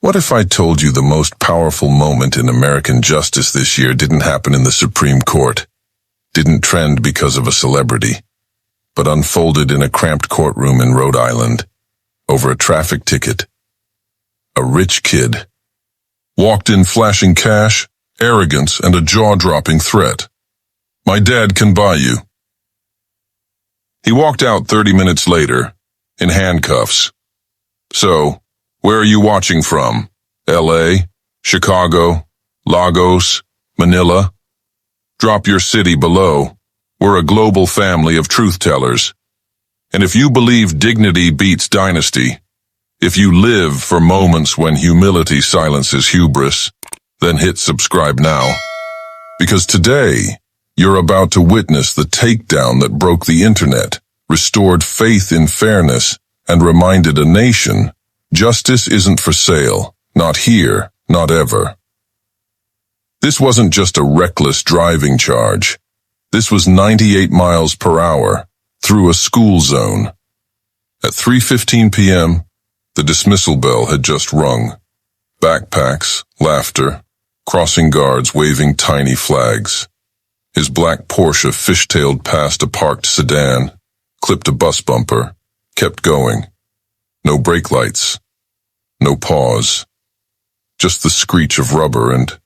What if I told you the most powerful moment in American justice this year didn't happen in the Supreme Court, didn't trend because of a celebrity, but unfolded in a cramped courtroom in Rhode Island, over a traffic ticket? A rich kid walked in flashing cash, arrogance, and a jaw-dropping threat. "My dad can buy you." He walked out 30 minutes later, in handcuffs. "So, where are you watching from? LA, Chicago, Lagos, Manila? Drop your city below. We're a global family of truth-tellers. And if you believe dignity beats dynasty, if you live for moments when humility silences hubris, then hit subscribe now. Because today, you're about to witness the takedown that broke the internet, restored faith in fairness, and reminded a nation justice isn't for sale, not here, not ever. This wasn't just a reckless driving charge. This was 98 miles per hour, through a school zone. At 3:15 p.m., the dismissal bell had just rung. Backpacks, laughter, crossing guards waving tiny flags. His black Porsche fishtailed past a parked sedan, clipped a bus bumper, kept going. No brake lights, no pause. Just the screech of rubber and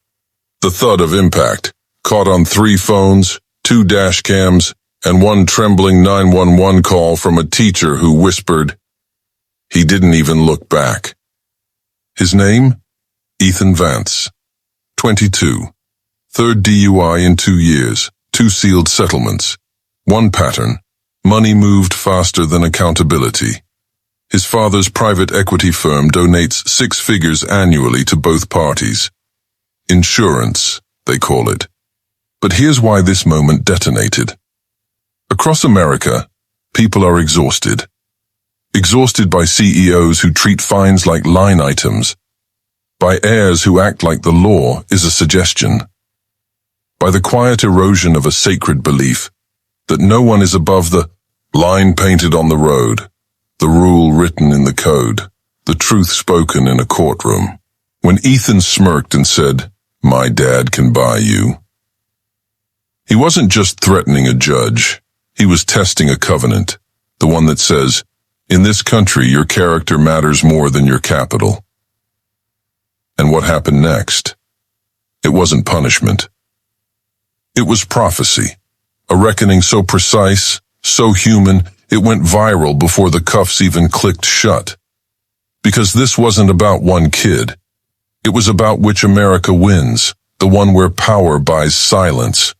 the thud of impact, caught on 3 phones, 2 dash cams, and one trembling 911 call from a teacher who whispered. He didn't even look back. His name? Ethan Vance. 22. 3rd DUI in 2 years, 2 sealed settlements. One pattern: money moved faster than accountability. His father's private equity firm donates 6 figures annually to both parties. Insurance, they call it. But here's why this moment detonated. Across America, people are exhausted. Exhausted by CEOs who treat fines like line items, by heirs who act like the law is a suggestion, by the quiet erosion of a sacred belief that no one is above the line painted on the road, the rule written in the code, the truth spoken in a courtroom. When Ethan smirked and said, "My dad can buy you," he wasn't just threatening a judge, he was testing a covenant, the one that says, in this country your character matters more than your capital. And what happened next? It wasn't punishment. It was prophecy, a reckoning so precise, so human, it went viral before the cuffs even clicked shut. Because this wasn't about one kid. It was about which America wins, the one where power buys silence,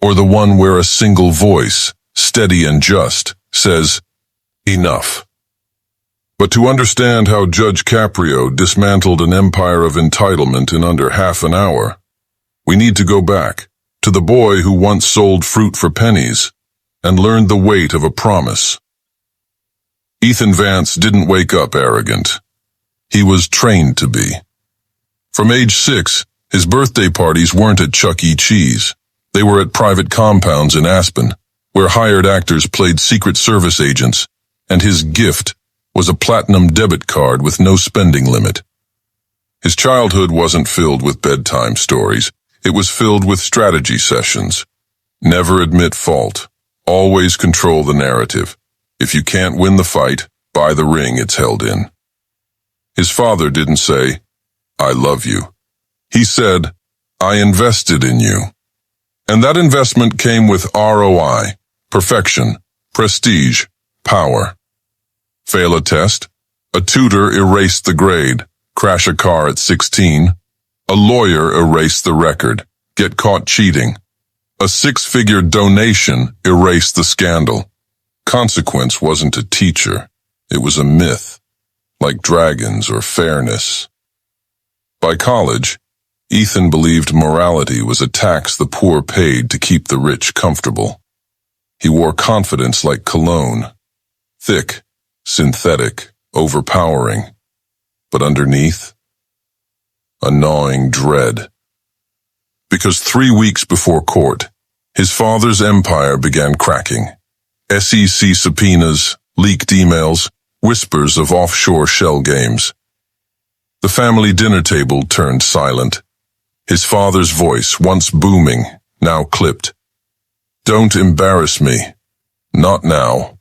or the one where a single voice, steady and just, says, enough. But to understand how Judge Caprio dismantled an empire of entitlement in under half an hour, we need to go back to the boy who once sold fruit for pennies and learned the weight of a promise. Ethan Vance didn't wake up arrogant. He was trained to be. From age 6, his birthday parties weren't at Chuck E. Cheese. They were at private compounds in Aspen, where hired actors played Secret Service agents, and his gift was a platinum debit card with no spending limit. His childhood wasn't filled with bedtime stories. It was filled with strategy sessions. Never admit fault. Always control the narrative. If you can't win the fight, buy the ring it's held in. His father didn't say, "I love you." He said, "I invested in you." And that investment came with ROI, perfection, prestige, power. Fail a test? A tutor erased the grade. Crash a car at 16? A lawyer erased the record. Get caught cheating. A 6-figure donation erased the scandal. Consequence wasn't a teacher. It was a myth, like dragons or fairness. By college, Ethan believed morality was a tax the poor paid to keep the rich comfortable. He wore confidence like cologne, thick, synthetic, overpowering, but underneath, a gnawing dread. Because 3 weeks before court, his father's empire began cracking. SEC subpoenas, leaked emails, whispers of offshore shell games. The family dinner table turned silent. His father's voice, once booming, now clipped. "Don't embarrass me. Not now."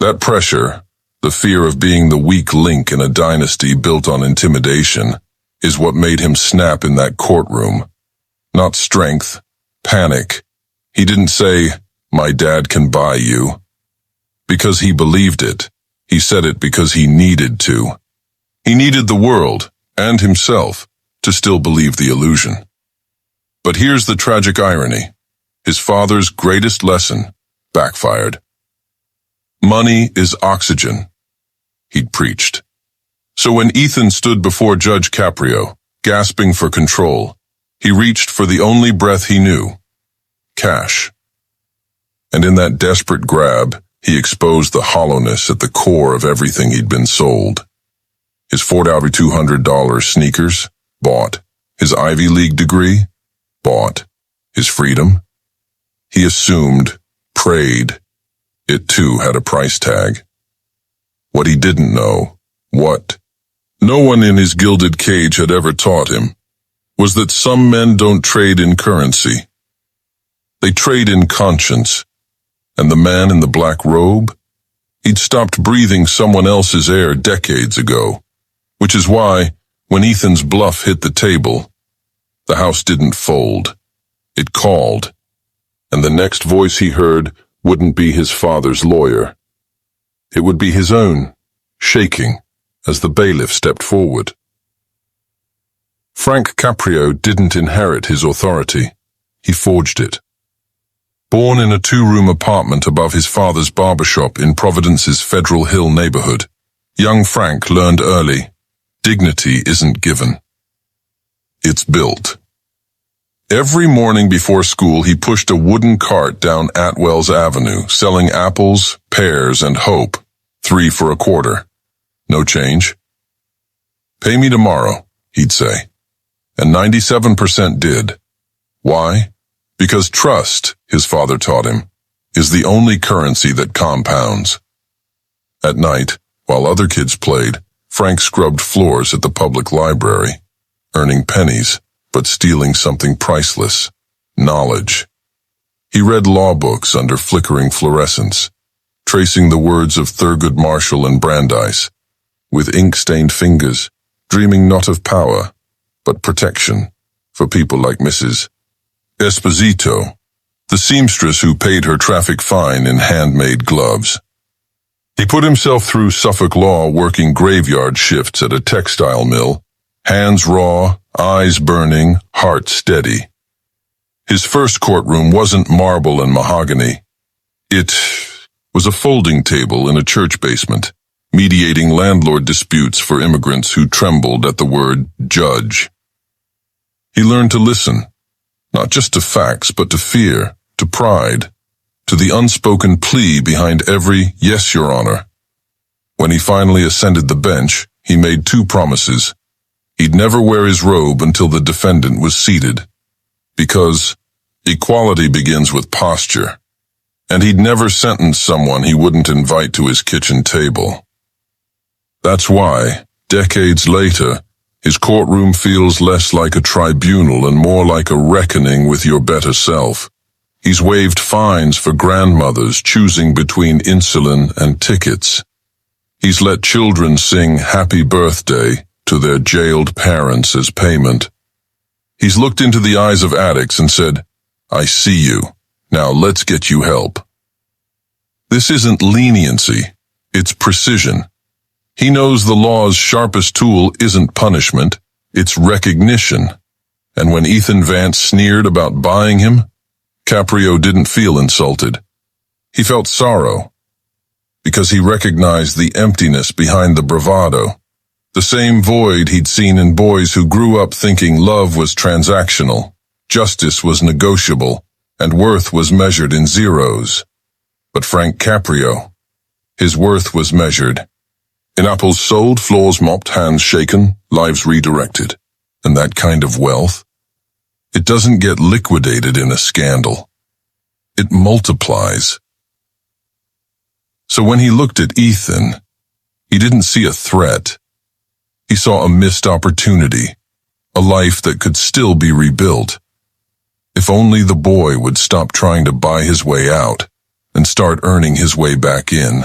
That pressure, the fear of being the weak link in a dynasty built on intimidation, is what made him snap in that courtroom. Not strength, panic. He didn't say, "My dad can buy you," because he believed it. He said it because he needed to. He needed the world, and himself, to still believe the illusion. But here's the tragic irony. His father's greatest lesson backfired. Money is oxygen, he'd preached. So when Ethan stood before Judge Caprio, gasping for control, he reached for the only breath he knew: cash. And in that desperate grab, he exposed the hollowness at the core of everything he'd been sold. His $4,200 sneakers, bought. His Ivy League degree, bought. His freedom, he assumed, prayed. It too had a price tag. What he didn't know, what no one in his gilded cage had ever taught him, was that some men don't trade in currency. They trade in conscience. And the man in the black robe? He'd stopped breathing someone else's air decades ago, which is why, when Ethan's bluff hit the table, the house didn't fold. It called, and the next voice he heard wouldn't be his father's lawyer. It would be his own, shaking, as the bailiff stepped forward. Frank Caprio didn't inherit his authority. He forged it. Born in a two-room apartment above his father's barbershop in Providence's Federal Hill neighborhood, young Frank learned early, dignity isn't given. It's built. Every morning before school, he pushed a wooden cart down Atwell's Avenue, selling apples, pears, and hope, 3 for $0.25. No change. "Pay me tomorrow," he'd say. And 97% did. Why? Because trust, his father taught him, is the only currency that compounds. At night, while other kids played, Frank scrubbed floors at the public library, earning pennies, but stealing something priceless: knowledge. He read law books under flickering fluorescence, tracing the words of Thurgood Marshall and Brandeis, with ink-stained fingers, dreaming not of power, but protection, for people like Mrs. Esposito, the seamstress who paid her traffic fine in handmade gloves. He put himself through Suffolk law working graveyard shifts at a textile mill, hands raw, eyes burning, heart steady. His first courtroom wasn't marble and mahogany. It was a folding table in a church basement, mediating landlord disputes for immigrants who trembled at the word judge. He learned to listen, not just to facts, but to fear, to pride, to the unspoken plea behind every "yes, Your Honor." When he finally ascended the bench, he made 2 promises. He'd never wear his robe until the defendant was seated, because equality begins with posture, and he'd never sentence someone he wouldn't invite to his kitchen table. That's why, decades later, his courtroom feels less like a tribunal and more like a reckoning with your better self. He's waived fines for grandmothers choosing between insulin and tickets. He's let children sing happy birthday to their jailed parents as payment. He's looked into the eyes of addicts and said, "I see you. Now let's get you help." This isn't leniency, it's precision. He knows the law's sharpest tool isn't punishment, it's recognition. And when Ethan Vance sneered about buying him, Caprio didn't feel insulted. He felt sorrow, because he recognized the emptiness behind the bravado, the same void he'd seen in boys who grew up thinking love was transactional, justice was negotiable, and worth was measured in zeros. But Frank Caprio, his worth was measured in apples sold, floors mopped, hands shaken, lives redirected. And that kind of wealth, it doesn't get liquidated in a scandal. It multiplies. So when he looked at Ethan, he didn't see a threat. He saw a missed opportunity, a life that could still be rebuilt. If only the boy would stop trying to buy his way out and start earning his way back in.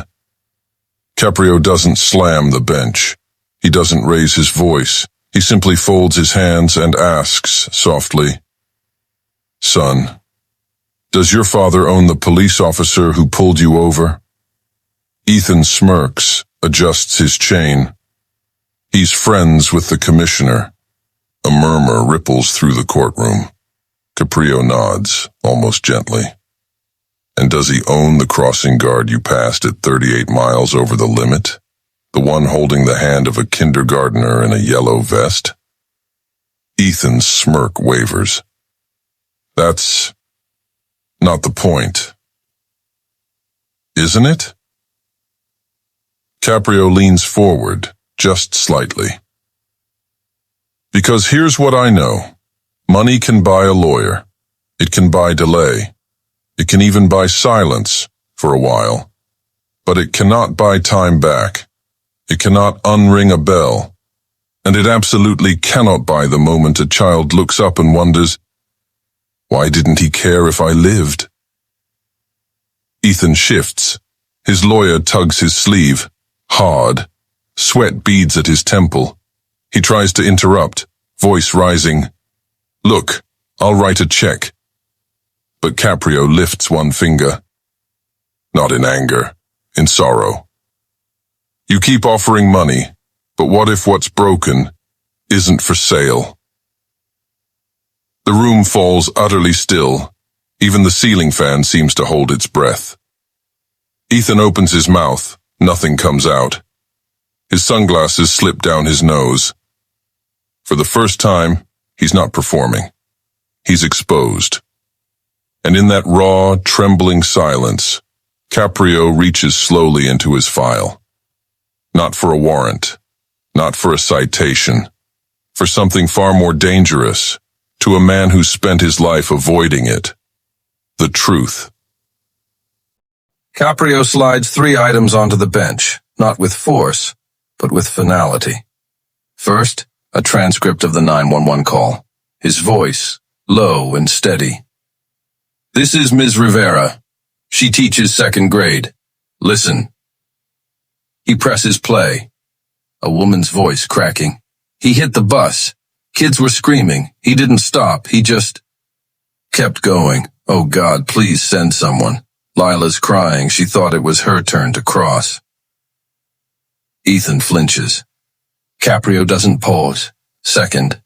Caprio doesn't slam the bench. He doesn't raise his voice. He simply folds his hands and asks softly, "Son, does your father own the police officer who pulled you over?" Ethan smirks, adjusts his chain. He's friends with the commissioner. A murmur ripples through the courtroom. Caprio nods, almost gently. "And does he own the crossing guard you passed at 38 miles over the limit? The one holding the hand of a kindergartner in a yellow vest?" Ethan's smirk wavers. "That's not the point, isn't it?" Caprio leans forward, just slightly. "Because here's what I know. Money can buy a lawyer. It can buy delay. It can even buy silence for a while. But it cannot buy time back. It cannot unring a bell. And it absolutely cannot buy the moment a child looks up and wonders, why didn't he care if I lived?" Ethan shifts. His lawyer tugs his sleeve, hard. Sweat beads at his temple. He tries to interrupt, voice rising. "Look, I'll write a check." But Caprio lifts one finger. Not in anger, in sorrow. "You keep offering money, but what if what's broken isn't for sale?" The room falls utterly still. Even the ceiling fan seems to hold its breath. Ethan opens his mouth. Nothing comes out. His sunglasses slip down his nose. For the first time, he's not performing. He's exposed. And in that raw, trembling silence, Caprio reaches slowly into his file. Not for a warrant, not for a citation, for something far more dangerous, to a man who spent his life avoiding it. The truth. Caprio slides 3 items onto the bench, not with force, but with finality. First, a transcript of the 911 call, his voice low and steady. "This is Ms. Rivera. She teaches 2nd grade. Listen." He presses play. A woman's voice cracking. "He hit the bus. Kids were screaming. He didn't stop. He just kept going. Oh God, please send someone. Lila's crying. She thought it was her turn to cross." Ethan flinches. Caprio doesn't pause. Second,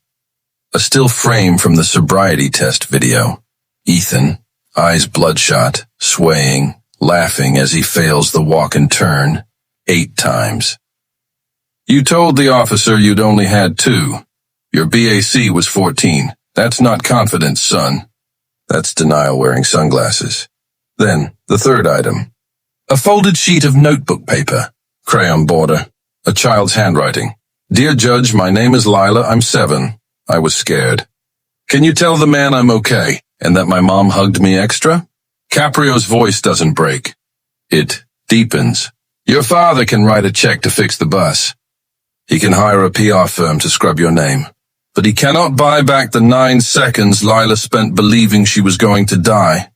a still frame from the sobriety test video. Ethan, eyes bloodshot, swaying, laughing as he fails the walk and turn 8 times. "You told the officer you'd only had 2. Your BAC was 14. That's not confidence, son." That's denial wearing sunglasses. Then, the 3rd item. A folded sheet of notebook paper, crayon border, a child's handwriting. "Dear Judge, my name is Lila, I'm 7. I was scared. Can you tell the man I'm okay, and that my mom hugged me extra?" Caprio's voice doesn't break. It deepens. "Your father can write a check to fix the bus. He can hire a PR firm to scrub your name. But he cannot buy back the 9 seconds Lila spent believing she was going to die.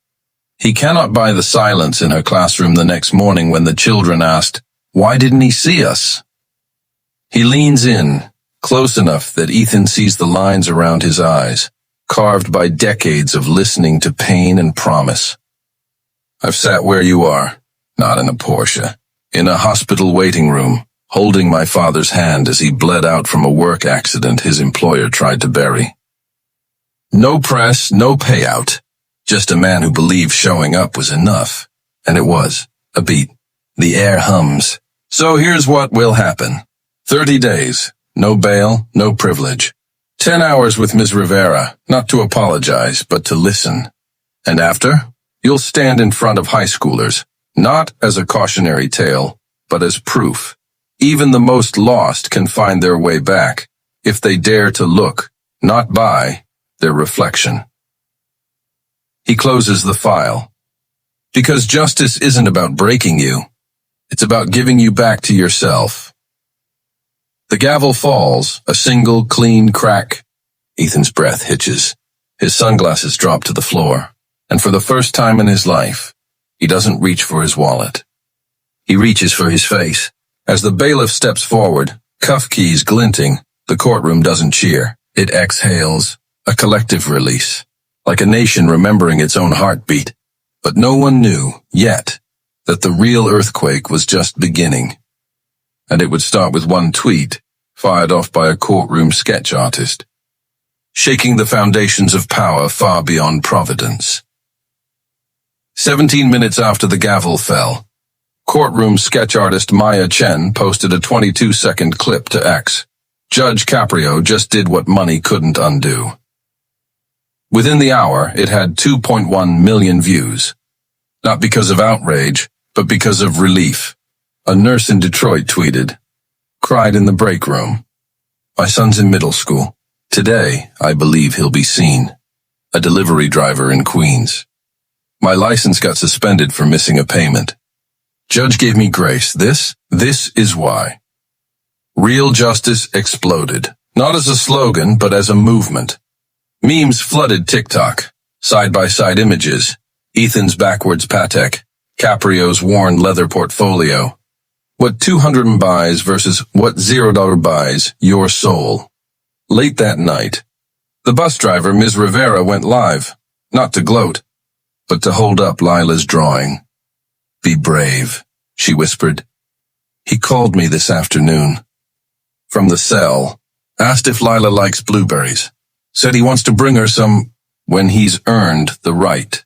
He cannot buy the silence in her classroom the next morning when the children asked, 'Why didn't he see us?'" He leans in, close enough that Ethan sees the lines around his eyes, carved by decades of listening to pain and promise. "I've sat where you are, not in a Porsche, in a hospital waiting room, holding my father's hand as he bled out from a work accident his employer tried to bury. No press, no payout, just a man who believed showing up was enough. And it was. A beat. The air hums. So here's what will happen. 30 days. No bail, no privilege. 10 hours with Ms. Rivera, not to apologize, but to listen. And after, you'll stand in front of high schoolers, not as a cautionary tale, but as proof. Even the most lost can find their way back, if they dare to look, not by, their reflection. He closes the file. Because justice isn't about breaking you. It's about giving you back to yourself. The gavel falls, a single clean crack. Ethan's breath hitches. His sunglasses drop to the floor, and for the first time in his life, he doesn't reach for his wallet. He reaches for his face. As the bailiff steps forward, cuff keys glinting, the courtroom doesn't cheer. It exhales, a collective release, like a nation remembering its own heartbeat. But no one knew, yet, that the real earthquake was just beginning. And it would start with one tweet, fired off by a courtroom sketch artist, shaking the foundations of power far beyond providence. 17 minutes after the gavel fell, courtroom sketch artist Maya Chen posted a 22-second clip to X. Judge Caprio just did what money couldn't undo. Within the hour, it had 2.1 million views. Not because of outrage, but because of relief. A nurse in Detroit tweeted, "Cried in the break room. My son's in middle school. Today, I believe he'll be seen." A delivery driver in Queens. "My license got suspended for missing a payment. Judge gave me grace. This is why." Real justice exploded. Not as a slogan, but as a movement. Memes flooded TikTok. Side-by-side images. Ethan's backwards Patek. Caprio's worn leather portfolio. What 200 buys versus what $0 buys your soul. Late that night, the bus driver, Ms. Rivera, went live, not to gloat, but to hold up Lila's drawing. "Be brave," she whispered. "He called me this afternoon. From the cell, asked if Lila likes blueberries. Said he wants to bring her some when he's earned the right."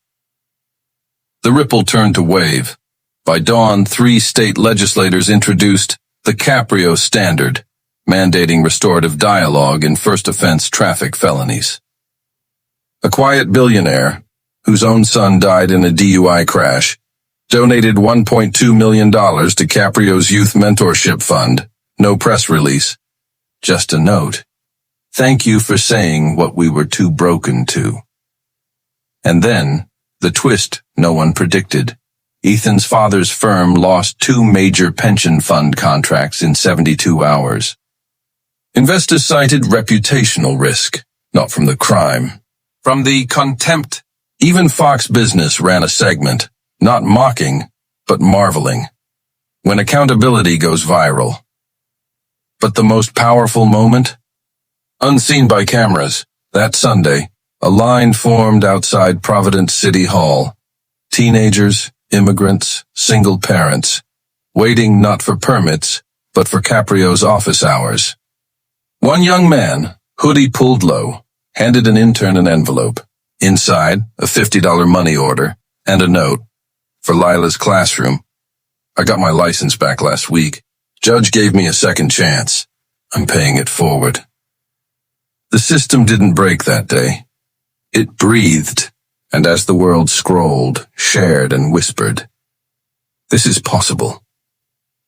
The ripple turned to wave. By dawn, 3 state legislators introduced the Caprio Standard, mandating restorative dialogue in first-offense traffic felonies. A quiet billionaire, whose own son died in a DUI crash, donated $1.2 million to Caprio's youth mentorship fund. No press release. Just a note. "Thank you for saying what we were too broken to." And then, the twist no one predicted. Ethan's father's firm lost 2 major pension fund contracts in 72 hours. Investors cited reputational risk, not from the crime, from the contempt. Even Fox Business ran a segment, not mocking, but marveling. When accountability goes viral. But the most powerful moment? Unseen by cameras, that Sunday, a line formed outside Providence City Hall. Teenagers, immigrants, single parents, waiting not for permits, but for Caprio's office hours. One young man, hoodie pulled low, handed an intern an envelope. Inside, a $50 money order and a note. "For Lila's classroom. I got my license back last week. Judge gave me a second chance. I'm paying it forward." The system didn't break that day. It breathed, and as the world scrolled, shared, and whispered, "This is possible."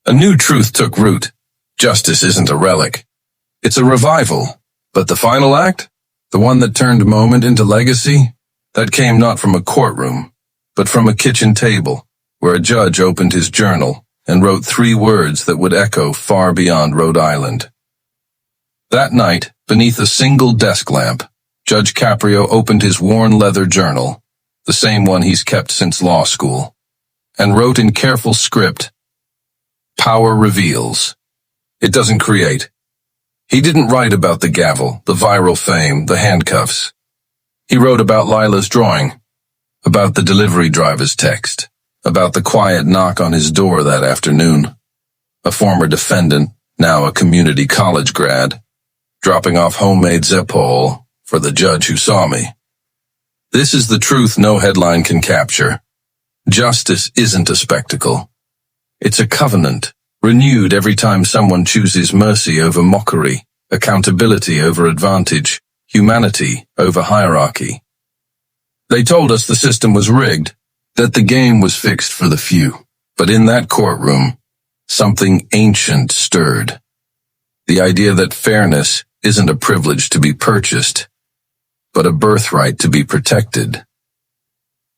A new truth took root. Justice isn't a relic. It's a revival. But the final act? The one that turned moment into legacy? That came not from a courtroom, but from a kitchen table, where a judge opened his journal and wrote 3 words that would echo far beyond Rhode Island. That night, beneath a single desk lamp, Judge Caprio opened his worn leather journal, the same one he's kept since law school, and wrote in careful script, "Power reveals. It doesn't create." He didn't write about the gavel, the viral fame, the handcuffs. He wrote about Lila's drawing, about the delivery driver's text, about the quiet knock on his door that afternoon. A former defendant, now a community college grad, dropping off homemade Zeppole for the judge who saw me. This is the truth no headline can capture. Justice isn't a spectacle. It's a covenant, renewed every time someone chooses mercy over mockery, accountability over advantage, humanity over hierarchy. They told us the system was rigged, that the game was fixed for the few. But in that courtroom, something ancient stirred. The idea that fairness isn't a privilege to be purchased, but a birthright to be protected.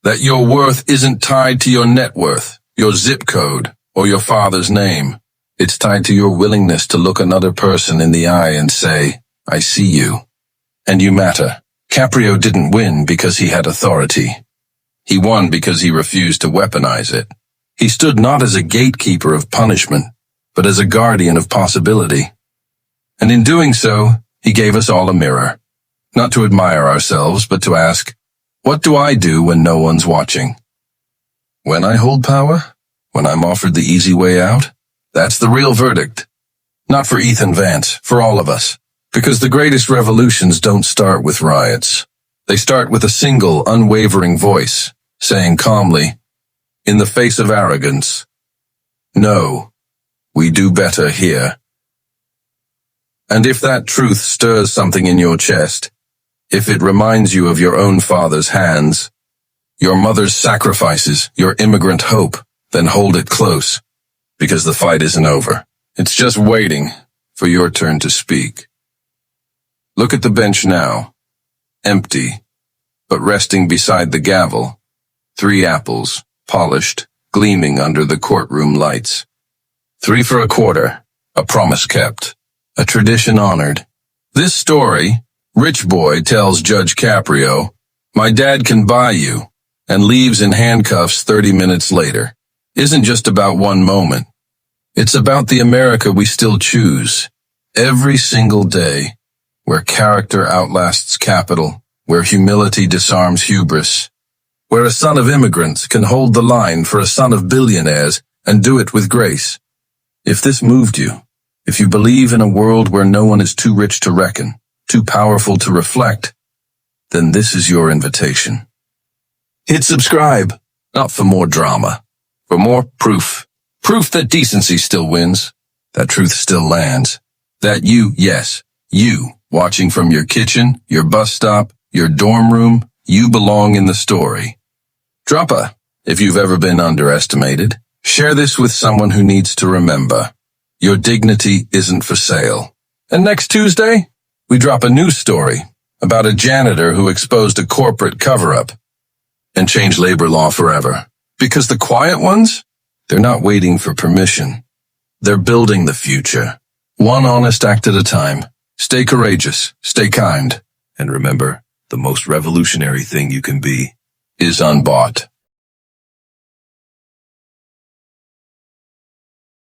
That your worth isn't tied to your net worth, your zip code, or your father's name. It's tied to your willingness to look another person in the eye and say, I see you. And you matter. Caprio didn't win because he had authority. He won because he refused to weaponize it. He stood not as a gatekeeper of punishment, but as a guardian of possibility. And in doing so, he gave us all a mirror. Not to admire ourselves, but to ask, what do I do when no one's watching? When I hold power? When I'm offered the easy way out? That's the real verdict. Not for Ethan Vance, for all of us. Because the greatest revolutions don't start with riots. They start with a single, unwavering voice, saying calmly, in the face of arrogance, no, we do better here. And if that truth stirs something in your chest, if it reminds you of your own father's hands, your mother's sacrifices, your immigrant hope, then hold it close, because the fight isn't over. It's just waiting for your turn to speak. Look at the bench now, empty, but resting beside the gavel, 3 apples, polished, gleaming under the courtroom lights. 3 for a quarter, a promise kept, a tradition honored. This story, Rich Boy tells Judge Caprio, my dad can buy you, and leaves in handcuffs 30 minutes later, isn't just about one moment. It's about the America we still choose, every single day, where character outlasts capital, where humility disarms hubris, where a son of immigrants can hold the line for a son of billionaires and do it with grace. If this moved you, if you believe in a world where no one is too rich to reckon, too powerful to reflect, then this is your invitation. Hit subscribe, not for more drama, for more proof. Proof that decency still wins, that truth still lands, that you, yes, you, watching from your kitchen, your bus stop, your dorm room, you belong in the story. Drop a, if you've ever been underestimated. Share this with someone who needs to remember. Your dignity isn't for sale. And next Tuesday, we drop a new story about a janitor who exposed a corporate cover-up and changed labor law forever. Because the quiet ones, they're not waiting for permission. They're building the future. One honest act at a time. Stay courageous, stay kind, and remember, the most revolutionary thing you can be is unbought.